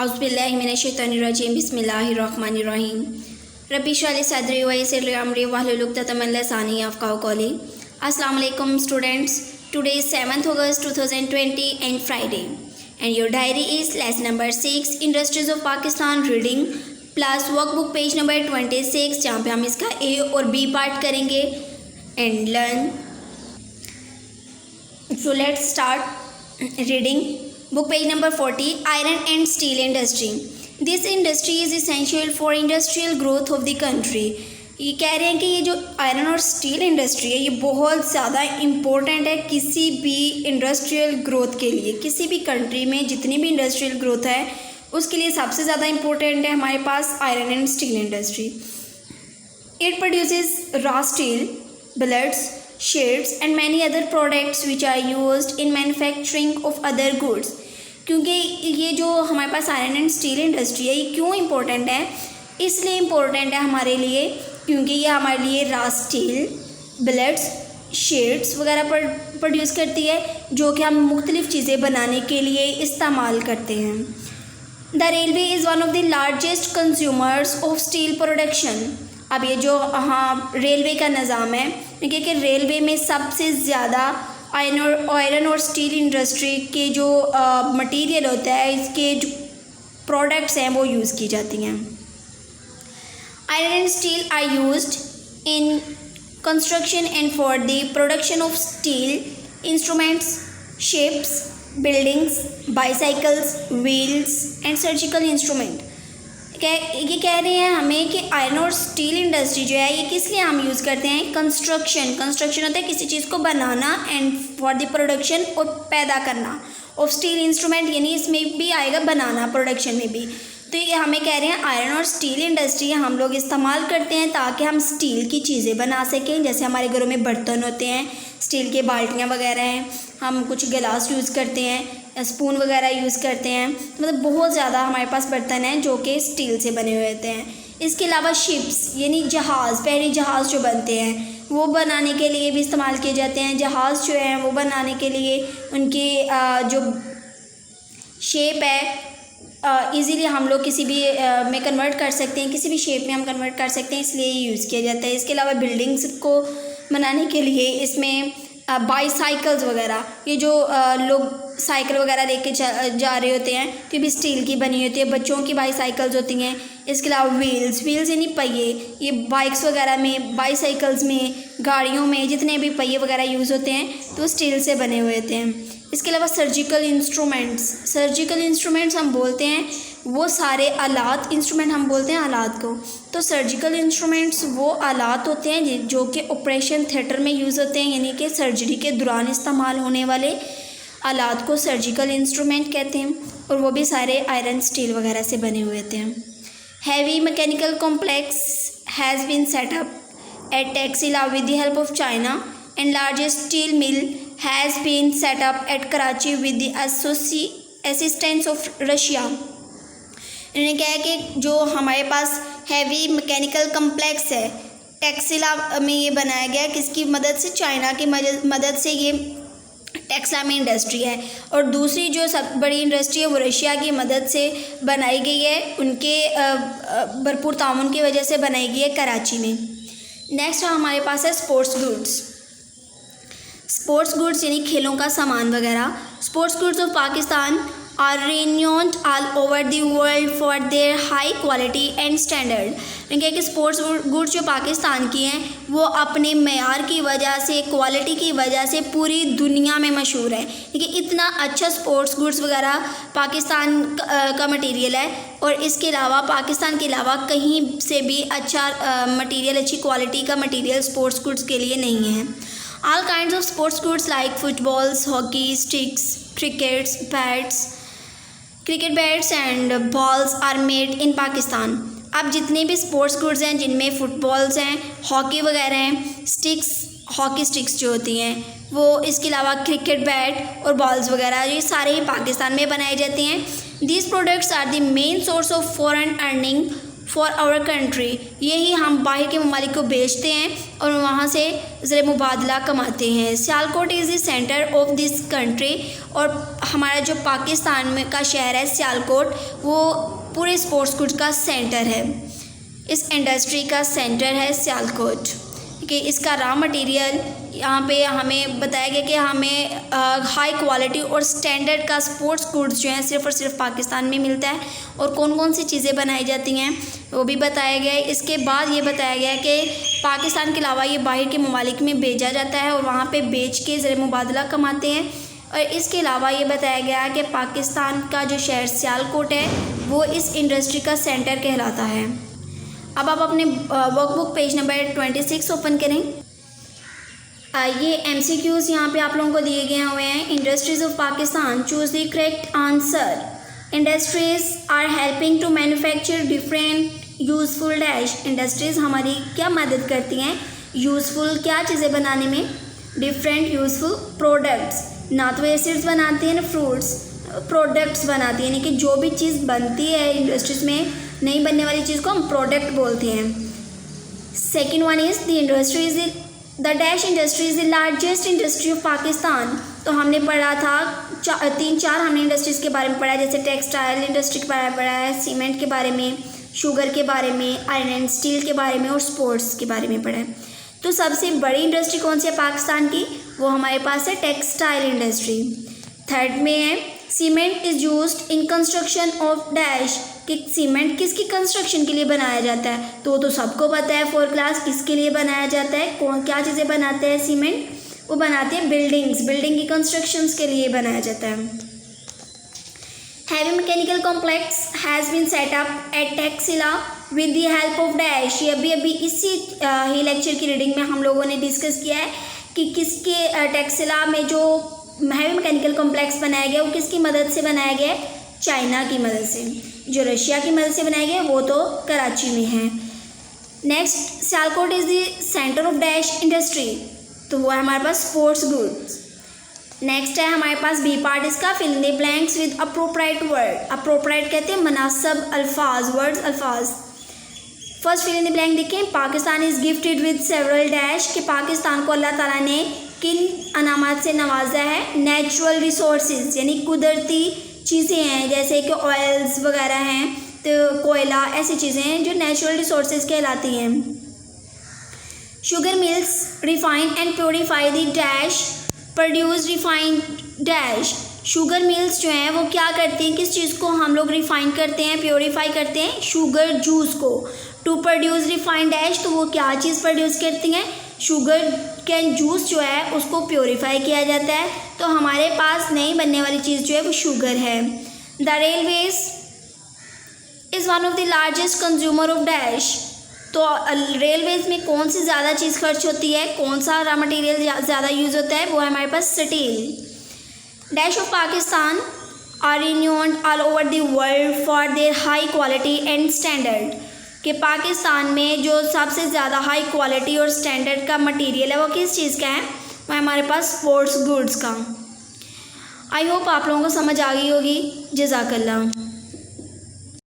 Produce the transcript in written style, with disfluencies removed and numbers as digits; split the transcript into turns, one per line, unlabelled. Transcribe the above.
औज़ुबिल्लाहिमिनश्शैतानिर्रजीम बिस्मिल्लाहिर्रहमानिर्रहीम रब्बि इश्रह ली सदरी व यस्सिर ली अमरी वहलुल उक़दतम मिन लिसानी यफ़क़हू क़ौली। अस्सलाम वालेकुम students, today is 7th August 2020 and Friday and your diary is lesson number 6 Industries of Pakistan reading plus workbook page number 26 जहाँ पे हम इसका A और B पार्ट करेंगे and learn. So let's start reading. Book page number 40 Iron and Steel Industry. This industry is essential for industrial growth of the country. ये कह रहे हैं कि ये जो आयरन और स्टील इंडस्ट्री है ये बहुत ज़्यादा इम्पोर्टेंट है किसी भी इंडस्ट्रियल ग्रोथ के लिए। किसी भी कंट्री में जितनी भी इंडस्ट्रियल ग्रोथ है उसके लिए सबसे ज़्यादा इम्पोर्टेंट है हमारे पास iron and steel industry. It produces raw steel, billets, sheets and many other products which are used in manufacturing of other goods. क्योंकि ये जो हमारे पास आयरन एंड स्टील इंडस्ट्री है ये क्यों इम्पोर्टेंट है, इसलिए इम्पोर्टेंट है हमारे लिए क्योंकि ये हमारे लिए रॉ स्टील, बिलेट्स, शीट्स वगैरह प्रोड्यूस करती है जो कि हम मुख्तलिफ़ चीज़ें बनाने के लिए इस्तेमाल करते हैं। The railway is one of the largest consumers of steel production. अब ये जो रेलवे का निज़ाम है क्योंकि रेलवे में सबसे ज़्यादा आयरन और स्टील इंडस्ट्री के जो मटेरियल होता है इसके जो प्रोडक्ट्स हैं वो यूज़ की जाती हैं। Iron and steel are used in construction and for the production of steel instruments, ships, buildings, bicycles, wheels and surgical instrument. ये कह रहे हैं हमें कि आयरन और स्टील इंडस्ट्री जो है ये किस लिए हम यूज़ करते हैं। कंस्ट्रक्शन होता है किसी चीज़ को बनाना एंड फॉर द प्रोडक्शन और पैदा करना ऑफ स्टील इंस्ट्रूमेंट, यानी इसमें भी आएगा बनाना, प्रोडक्शन में भी। तो ये हमें कह रहे हैं आयरन और स्टील इंडस्ट्री हम लोग इस्तेमाल करते हैं ताकि हम स्टील की चीज़ें बना सकें। जैसे हमारे घरों में बर्तन होते हैं, स्टील के बाल्टियाँ वगैरह हैं, हम कुछ गिलास यूज़ करते हैं, स्पून वगैरह यूज़ करते हैं, मतलब बहुत ज़्यादा हमारे पास बर्तन हैं जो कि स्टील से बने हुए होते हैं। इसके अलावा शिप्स यानी जहाज़, पहले जहाज़ जो बनते हैं वो बनाने के लिए भी इस्तेमाल किए जाते हैं। जहाज़ जो हैं वो बनाने के लिए उनकी जो शेप है इजीली हम लोग किसी भी में कन्वर्ट कर सकते हैं, किसी भी शेप में हम कन्वर्ट कर सकते हैं, इसलिए ये यूज़ किया जाता है। इसके अलावा बिल्डिंग्स को बनाने के लिए इसमें बाईसाइकिल्स वगैरह, ये जो लोग साइकिल वगैरह लेके जा रहे होते हैं तो ये भी स्टील की बनी होती है। बच्चों की बाईसाइकिल्स होती हैं। इसके अलावा व्हील्स यानी पहिए, ये बाइक्स वगैरह में, बाईसाइकिल्स में, गाड़ियों में जितने भी पहिए वगैरह यूज़ होते हैं तो स्टील से बने हुए होते हैं। इसके अलावा सर्जिकल इंस्ट्रूमेंट्स हम बोलते हैं वो सारे आलात, इंस्ट्रूमेंट हम बोलते हैं आलात को। तो सर्जिकल इंस्ट्रूमेंट्स वो आलात होते हैं जो कि ऑपरेशन थिएटर में यूज़ होते हैं, यानी कि सर्जरी के दौरान इस्तेमाल होने वाले आलात को सर्जिकल इंस्ट्रूमेंट कहते हैं और वो भी सारे आयरन, स्टील वगैरह से बने हुए होते हैं। Heavy mechanical complex has been set up at Taxila with the help of China and largest steel mill has been set up at Karachi with the assistance of Russia. इन्होंने कहा है कि जो हमारे पास हैवी मैकेनिकल कम्प्लेक्स है टैक्सिला में ये बनाया गया किसकी मदद से, चाइना की मदद से ये टैक्सिला में इंडस्ट्री है। और दूसरी जो सब बड़ी इंडस्ट्री है वो रशिया की मदद से बनाई गई है, उनके भरपूर ताउन की वजह से बनाई गई है कराची में। नेक्स्ट हमारे पास है स्पोर्ट्स गुड्स यानी खेलों का सामान वगैरह। Sports goods of Pakistan are renowned all over the world for their high quality and standard. क्योंकि कि स्पोर्ट्स गुड्स जो पाकिस्तान की हैं वो अपने मेयार की वजह से, क्वालिटी की वजह से पूरी दुनिया में मशहूर है। क्योंकि इतना अच्छा स्पोर्ट्स गुड्स वगैरह पाकिस्तान का मटेरियल है और इसके अलावा पाकिस्तान के अलावा कहीं से भी अच्छा मटेरियल, अच्छी क्वालिटी का मटेरियल स्पोर्ट्स गुड्स के लिए नहीं है। All kinds of sports goods like footballs, hockey, sticks, cricket bats and balls are made in Pakistan. अब जितने भी स्पोर्ट्स गुड्स हैं जिनमें फुटबॉल्स हैं, हॉकी वगैरह हैं, हॉकी स्टिक्स जो होती हैं वो, इसके अलावा क्रिकेट बैट और बॉल्स वगैरह ये सारे ही पाकिस्तान में बनाए जाते हैं। These products are the main source of foreign earning for our country, यही हम बाहर के ममालिक को बेचते हैं और वहाँ से ज़र मुबादला कमाते हैं। Sialkot is the centre of this country, और हमारा जो पाकिस्तान में का शहर है सियालकोट, वो पूरे स्पोर्ट्स गुड्स का सेंटर है, इस इंडस्ट्री का सेंटर है सियालकोट। कि इसका रॉ मटेरियल यहाँ पे हमें बताया गया कि हमें हाई क्वालिटी और स्टैंडर्ड का स्पोर्ट्स गुड्स जो हैं सिर्फ़ और सिर्फ पाकिस्तान में मिलता है, और कौन कौन सी चीज़ें बनाई जाती हैं वो भी बताया गया है। इसके बाद ये बताया गया है कि पाकिस्तान के अलावा ये बाहर के ममालिक में भेजा जाता है और वहाँ पे बेच के ज़र मुबादला कमाते हैं। और इसके अलावा ये बताया गया है कि पाकिस्तान का जो शहर सियालकोट है वो इस इंडस्ट्री का सेंटर कहलाता है। अब आप अपने वर्कबुक पेज नंबर 26 ओपन करें। ये MCQs यहाँ पे आप लोगों को दिए गए हुए हैं। Industries of Pakistan, choose the correct answer. Industries are helping to manufacture different useful dash. Industries हमारी क्या मदद करती हैं यूज़फुल क्या चीज़ें बनाने में, डिफरेंट यूज़फुल प्रोडक्ट्स। ना तो एसिड्स बनाती हैं ना फ्रूट्स, प्रोडक्ट्स बनाती हैं, यानी कि जो भी चीज़ बनती है इंडस्ट्रीज़ में नहीं बनने वाली चीज़ को हम प्रोडक्ट बोलते हैं। Second one is the industry is the dash industry is the largest industry of Pakistan. तो हमने पढ़ा था 3-4 हमने इंडस्ट्रीज़ के बारे में पढ़ा है, जैसे टेक्सटाइल इंडस्ट्री के बारे में पढ़ा है, सीमेंट के बारे में, शुगर के बारे में, आयरन एंड स्टील के बारे में और स्पोर्ट्स के बारे में पढ़ा है। तो सबसे बड़ी इंडस्ट्री कौन सी है पाकिस्तान की, वो हमारे पास है टेक्सटाइल इंडस्ट्री। थर्ड में है cement is used in construction of dash, कि सीमेंट किसकी कंस्ट्रक्शन के लिए बनाया जाता है, तो सबको पता है 4 क्लास किसके लिए बनाया जाता है, कौन क्या चीज़ें बनाते हैं सीमेंट, वो बनाते हैं बिल्डिंग्स, बिल्डिंग की कंस्ट्रक्शंस के लिए बनाया जाता है। Heavy mechanical complex has been set up at Taxila with the help of dash. ये अभी इसी ही लेक्चर की रीडिंग में हम लोगों ने डिस्कस किया है कि किसके टैक्सिला में जो हैवी मैकेनिकल कॉम्प्लेक्स बनाया गया वो किसकी मदद से बनाया गया है, चाइना की मदद से। जो रशिया की मदद से बनाया गया वो तो कराची में है। Next, Sialkot is the centre of dash industry, तो वो है हमारे पास स्पोर्ट्स गुड्स। नेक्स्ट है हमारे पास बी पार्ट इसका, fill in the blanks with appropriate word. Appropriate कहते हैं मुनासिब अल्फाज, वर्ड्स अल्फाज। First fill in the blank देखें, Pakistan is gifted with several dash, कि पाकिस्तान को अल्लाह ताला ने किन अनामात से नवाजा है, नेचुरल रिसोर्सेज यानी कुदरती चीज़ें हैं, जैसे कि ऑयल्स वगैरह हैं, तो कोयला, ऐसी चीज़ें हैं जो नेचुरल रिसोर्सेज कहलाती हैं। Sugar mills refine and purify the dash produce refined dash. Sugar mills जो हैं वो क्या करती हैं, किस चीज़ को हम लोग रिफाइन करते हैं, प्योरीफाई करते हैं, शुगर जूस को। टू प्रोड्यूस रिफाइंड डैश, तो वो क्या चीज़ प्रोड्यूस करती हैं, शुगर कैन जूस जो है उसको प्योरीफाई किया जाता है। तो हमारे पास नई बनने वाली चीज़ जो है वो शुगर है। The railways is one of the largest consumer of dash. तो रेलवेज में कौन सी ज़्यादा चीज़ खर्च होती है, कौन सा रॉ मटेरियल ज़्यादा यूज़ होता है, वो है हमारे पास steel. Dash of Pakistan are renewed all over the world for their high quality and standard, कि पाकिस्तान में जो सबसे ज़्यादा हाई क्वालिटी और स्टैंडर्ड का मटेरियल है वो किस चीज़ का है, वो हमारे पास स्पोर्ट्स गुड्स का। आई होप आप लोगों को समझ आ गई होगी। जज़ाकल्लाह।